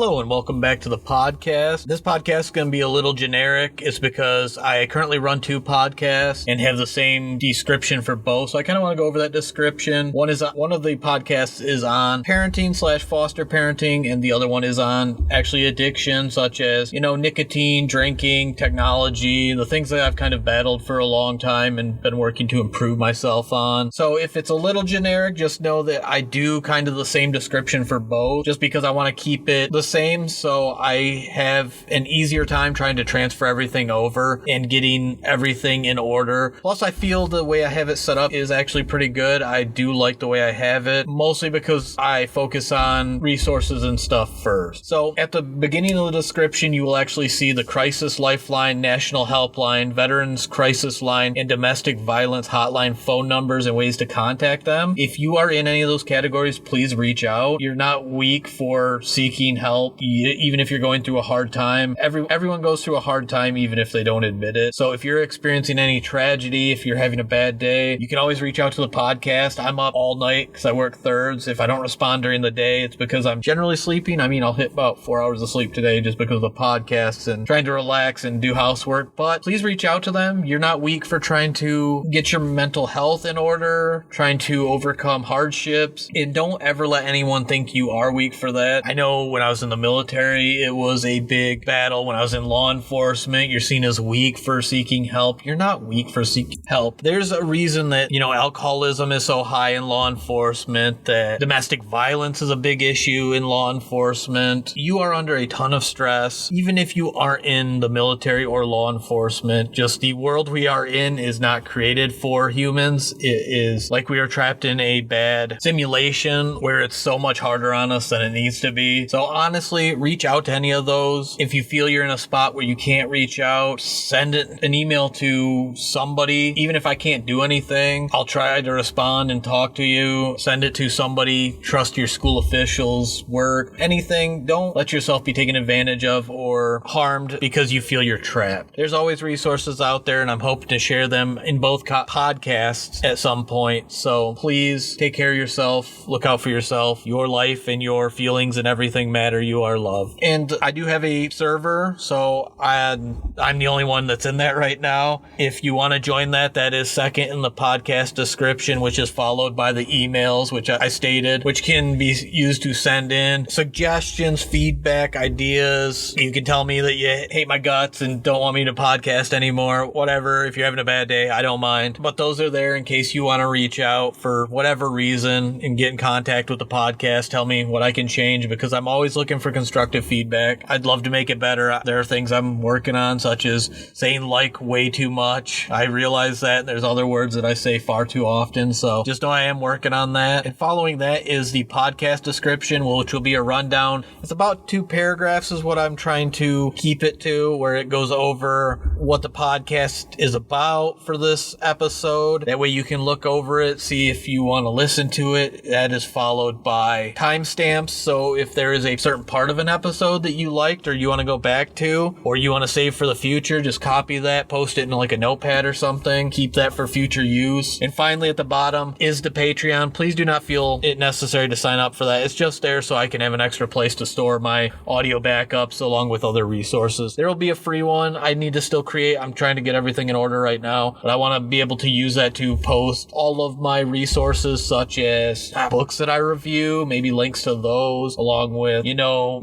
Hello and welcome back to the podcast. This podcast is going to be a little generic. It's because I currently run two podcasts and have the same description for both. So I kind of want to go over that description. One of the podcasts is on parenting/foster parenting, and the other one is on actually addiction, such as, nicotine, drinking, technology, the things that I've kind of battled for a long time and been working to improve myself on. So if it's a little generic, just know that I do kind of the same description for both, just because I want to keep it the same so I have an easier time trying to transfer everything over and getting everything in order. Plus, I feel the way I have it set up is actually pretty good. I do like the way I have it, mostly because I focus on resources and stuff first. So at the beginning of the description, you will actually see the Crisis Lifeline, National Helpline, Veterans Crisis Line, and Domestic Violence Hotline phone numbers and ways to contact them. If you are in any of those categories, please reach out. You're not weak for seeking help, even if you're going through a hard time. Everyone goes through a hard time, even if they don't admit it. So if you're experiencing any tragedy, if you're having a bad day, you can always reach out to the podcast. I'm up all night because I work thirds. If I don't respond during the day, it's because I'm generally sleeping. I'll hit about 4 hours of sleep today just because of the podcasts and trying to relax and do housework. But please reach out to them. You're not weak for trying to get your mental health in order, trying to overcome hardships, and don't ever let anyone think you are weak for that. I know when I was in the military, it was a big battle. When I was in law enforcement, you're seen as weak for seeking help. You're not weak for seeking help. There's a reason that, alcoholism is so high in law enforcement, that domestic violence is a big issue in law enforcement. You are under a ton of stress, even if you aren't in the military or law enforcement. Just the world we are in is not created for humans. It is like we are trapped in a bad simulation where it's so much harder on us than it needs to be. So honestly, reach out to any of those. If you feel you're in a spot where you can't reach out, send an email to somebody. Even if I can't do anything, I'll try to respond and talk to you. Send it to somebody. Trust your school officials, work, anything. Don't let yourself be taken advantage of or harmed because you feel you're trapped. There's always resources out there, and I'm hoping to share them in both podcasts at some point. So please take care of yourself. Look out for yourself. Your life and your feelings and everything matter. You are loved. And I do have a server, so I'm the only one that's in that right now. If you want to join that is second in the podcast description, which is followed by the emails, which I stated, which can be used to send in suggestions, feedback, ideas. You can tell me that you hate my guts and don't want me to podcast anymore. Whatever. If you're having a bad day, I don't mind. But those are there in case you want to reach out for whatever reason and get in contact with the podcast. Tell me what I can change, because I'm always looking for constructive feedback. I'd love to make it better. There are things I'm working on, such as saying way too much. I realize that there's other words that I say far too often, so just know I am working on that. And following that is the podcast description, which will be a rundown. It's about 2 paragraphs is what I'm trying to keep it to, where it goes over what the podcast is about for this episode. That way you can look over it, see if you want to listen to it. That is followed by timestamps. So if there is a certain part of an episode that you liked or you want to go back to, or you want to save for the future, just copy that, post it in a notepad or something. Keep that for future use. And finally, at the bottom is the Patreon. Please do not feel it necessary to sign up for that. It's just there so I can have an extra place to store my audio backups along with other resources. There will be a free one I need to still create. I'm trying to get everything in order right now, but I want to be able to use that to post all of my resources, such as books that I review, maybe links to those, along with,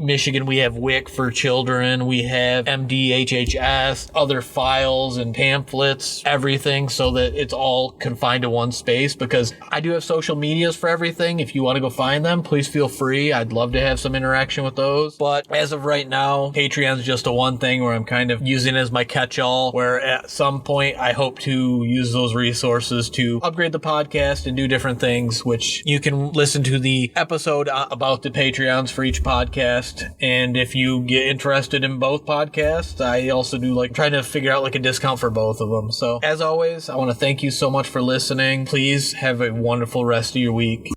Michigan, we have WIC for children, we have MDHHS, other files and pamphlets, everything, so that it's all confined to one space, because I do have social medias for everything. If you want to go find them, please feel free. I'd love to have some interaction with those. But as of right now, Patreon's just a one thing where I'm kind of using it as my catch-all, where at some point I hope to use those resources to upgrade the podcast and do different things, which you can listen to the episode about the Patreons for each podcast. And if you get interested in both podcasts, I also do trying to figure out a discount for both of them. So as always, I want to thank you so much for listening. Please have a wonderful rest of your week.